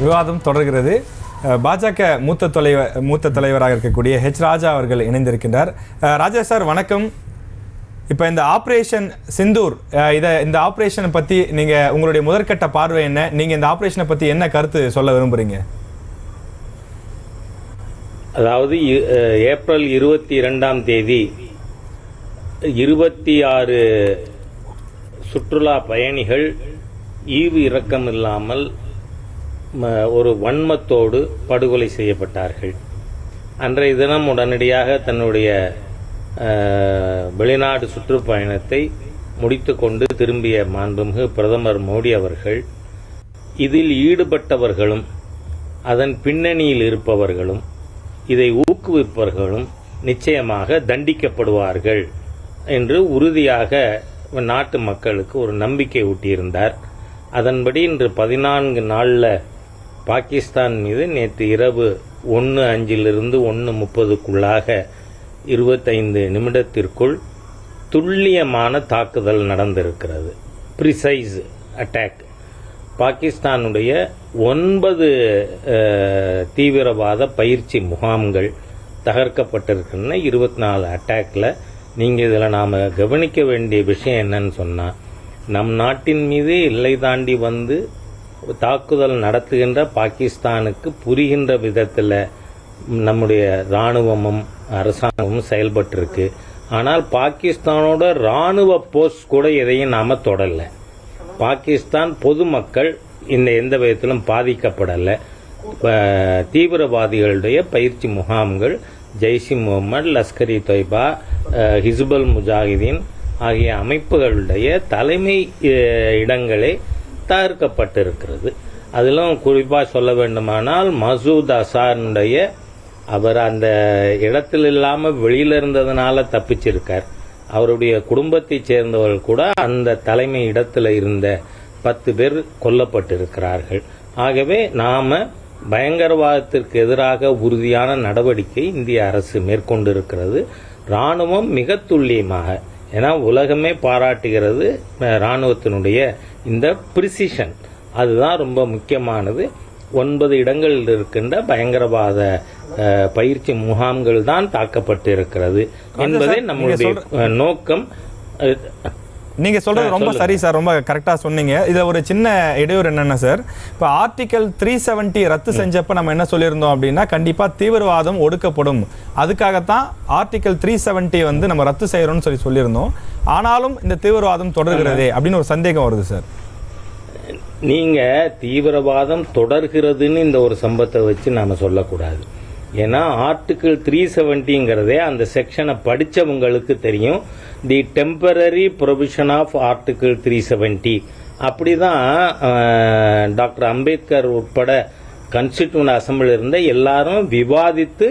விவாதம் தொடர்கிறது. பாஜக மூத்த தலைவராக இருக்கக்கூடிய ராஜா அவர்கள் இணைந்திருக்கின்றார். ராஜா சார் வணக்கம். இப்போ இந்த ஆப்ரேஷன் சிந்தூர், இந்த ஆப்ரேஷனை பற்றி நீங்கள் உங்களுடைய முதற்கட்ட பார்வை என்ன? நீங்கள் இந்த ஆப்ரேஷனை பற்றி என்ன கருத்து சொல்ல விரும்புகிறீங்க? அதாவது ஏப்ரல் 22ஆம் தேதி 26 சுற்றுலா பயணிகள் ஈவு இரக்கம் இல்லாமல் ஒரு வன்மத்தோடு படுகொலை செய்யப்பட்டார்கள். அன்றைய தினம் உடனடியாக தன்னுடைய வெளிநாடு சுற்றுப்பயணத்தை முடித்து கொண்டு திரும்பிய மாண்புமிகு பிரதமர் மோடி அவர்கள் இதில் ஈடுபட்டவர்களும் அதன் பின்னணியில் இருப்பவர்களும் இதை ஊக்குவிப்பவர்களும் நிச்சயமாக தண்டிக்கப்படுவார்கள் என்று உறுதியாக நாட்டு மக்களுக்கு ஒரு நம்பிக்கை ஊட்டியிருந்தார். அதன்படி இன்று 14 நாளில் பாகிஸ்தான் மீது நேற்று இரவு 1:05 1:30 25 நிமிடத்திற்குள் துல்லியமான தாக்குதல் நடந்திருக்கிறது. Precise attack. பாகிஸ்தானுடைய 9 தீவிரவாத பயிற்சி முகாம்கள் தகர்க்கப்பட்டிருக்கின்றன 24 அட்டாக்ல. நீங்கள் இதில் நாம் கவனிக்க வேண்டிய விஷயம் என்னன்னு சொன்னால், நம் நாட்டின் மீது எல்லை தாண்டி வந்து தாக்குதல் நடத்துகின்ற பாகிஸ்தானுக்கு புரிகின்ற விதத்தில் நம்முடைய இராணுவமும் அரசாங்கமும் செயல்பட்டிருக்கு. ஆனால் பாகிஸ்தானோட இராணுவ போஸ்ட் கூட எதையும் நாம் தொடரல. பாகிஸ்தான் பொதுமக்கள் எந்த விதத்திலும் பாதிக்கப்படலை. தீவிரவாதிகளுடைய பயிற்சி முகாம்கள் ஜெய்ஷ் முகமது, லஷ்கர் தொய்பா, ஹிஸ்புல் முஜாஹிதீன் ஆகிய அமைப்புகளுடைய தலைமை இடங்களே தகர்க்கப்பட்டிருக்கிறது. அதிலும் குறிப்பாக சொல்ல வேண்டுமானால் மசூத் அசாருடைய அவர் அந்த இடத்தில் இல்லாமல் வெளியில் இருந்ததுனால தப்பிச்சிருக்கார். அவருடைய குடும்பத்தைச் சேர்ந்தவர்கள் கூட அந்த தலைமை இடத்துல இருந்த 10 பேர் கொல்லப்பட்டிருக்கிறார்கள். ஆகவே நாம பயங்கரவாதத்திற்கு எதிராக உறுதியான நடவடிக்கை இந்திய அரசு மேற்கொண்டிருக்கிறது. இராணுவம் மிக துல்லியமாக, ஏன்னா உலகமே பாராட்டுகிறது இராணுவத்தினுடைய இந்த பிரிசிஷன். அதுதான் ரொம்ப முக்கியமானது. 9 இடங்களில் இருக்கின்ற பயங்கரவாத பயிற்சி முகாம்கள் தான் தாக்கப்பட்டிருக்கிறது என்பதை நம்முடைய நோக்கம். நீங்க சொல்றது ரொம்ப சரி சார், ரொம்ப கரெக்டா சொன்னீங்க. இதுல ஒரு சின்ன இடையூறு என்னன்னா சார், இப்போ ஆர்டிகல் 370 ரத்து செஞ்சப்ப நம்ம என்ன சொல்லியிருந்தோம் அப்படின்னா, கண்டிப்பா தீவிரவாதம் ஒடுக்கப்படும், அதுக்காகத்தான் ஆர்டிகல் 370 வந்து நம்ம ரத்து செய்யறோம்னு சொல்லியிருந்தோம். ஆனாலும் இந்த தீவிரவாதம் தொடர்கிறதே அப்படின்னு ஒரு சந்தேகம் வருது சார். நீங்க தீவிரவாதம் தொடர்கிறதுன்னு இந்த ஒரு சம்பவத்தை வச்சு நாம சொல்லக்கூடாது. ஏன்னா ஆர்டிகிள் 370ங்கிறதே அந்த செக்ஷனை படிச்சவங்களுக்கு தெரியும். தி டெம்பரரி ப்ரொவிஷன் ஆஃப் ஆர்டிகிள் 370. அப்படிதான் டாக்டர் அம்பேத்கர் உட்பட கான்ஸ்டிடியூஷன் அசம்பிளில் இருந்த எல்லாரும் விவாதித்து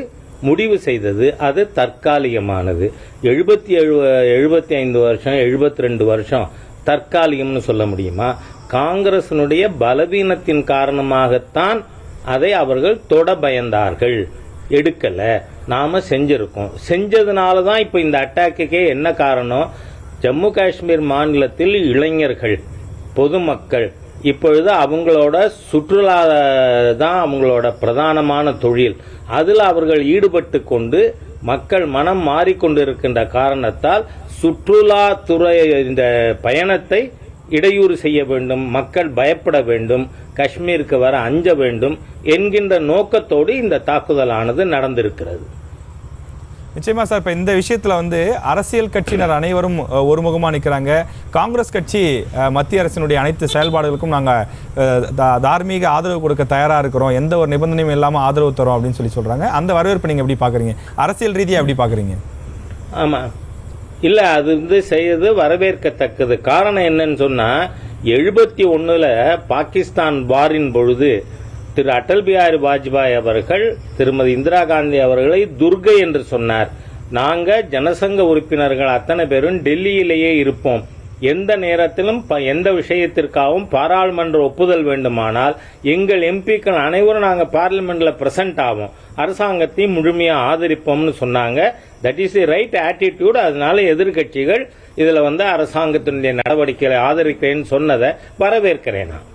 முடிவு செய்தது. அது தற்காலிகமானது. 75 வருஷம் 72 வருஷம் தற்காலிகம்னு சொல்ல முடியுமா? காங்கிரசினுடைய பலவீனத்தின் காரணமாகத்தான் அதை அவர்கள் தொட பயந்தார்கள், எடுக்கல. நாம செஞ்சிருக்கோம். செஞ்சதுனால தான் இப்போ இந்த அட்டாக்குக்கே என்ன காரணம்? ஜம்மு காஷ்மீர் மாநிலத்தில் இளைஞர்கள், பொதுமக்கள் இப்பொழுது அவங்களோட சுற்றுலா தான் அவங்களோட பிரதானமான தொழில். அதில் அவர்கள் ஈடுபட்டு கொண்டு மக்கள் மனம் மாறிக்கொண்டிருக்கின்ற காரணத்தால் சுற்றுலாத்துறை இந்த பயணத்தை இடையூறு செய்ய வேண்டும், மக்கள் பயப்பட வேண்டும், காஷ்மீருக்கு வர அஞ்ச வேண்டும் என்கின்ற நோக்கத்தோடு இந்த தாக்குதலானது நடந்திருக்கிறது. நிச்சயமா சார். இப்போ இந்த விஷயத்தில் வந்து அரசியல் கட்சியினர் அனைவரும் ஒருமுகமாக நிற்கிறாங்க. காங்கிரஸ் கட்சி மத்திய அரசினுடைய அனைத்து செயல்பாடுகளுக்கும் நாங்கள் தார்மீக ஆதரவு கொடுக்க தயாராக இருக்கிறோம், எந்த ஒரு நிபந்தனையும் இல்லாமல் ஆதரவு தரோம் அப்படின்னு சொல்கிறாங்க. அந்த வரவேற்பு நீங்கள் எப்படி பார்க்குறீங்க? அரசியல் ரீதியாக எப்படி பார்க்குறீங்க? ஆமாம், இல்லை, அது வந்து செய்யறது வரவேற்கத்தக்கது. காரணம் என்னன்னு சொன்னால், 71ல் பாகிஸ்தான் வாரின் பொழுது திரு அடல் பிஹாரி வாஜ்பாய் அவர்கள் திருமதி இந்திரா காந்தி அவர்களை துர்கை என்று சொன்னார். நாங்கள் ஜனசங்க உறுப்பினர்கள் அத்தனை பேரும் டெல்லியிலேயே இருப்போம், எந்த நேரத்திலும் எந்த விஷயத்திற்காகவும் பாராளுமன்ற ஒப்புதல் வேண்டுமானால் எங்கள் எம்பிக்கள் அனைவரும் நாங்கள் பார்லிமெண்ட்ல பிரசன்ட் ஆவோம், அரசாங்கத்தையும் முழுமையாக ஆதரிப்போம்னு சொன்னாங்க. That is the right attitude. அதனால எதிர்கட்சிகள் இதுல அரசாங்கத்தினுடைய நடவடிக்கைகளை ஆதரிக்கிறேன்னு சொன்னதை வரவேற்கிறேன் நான்.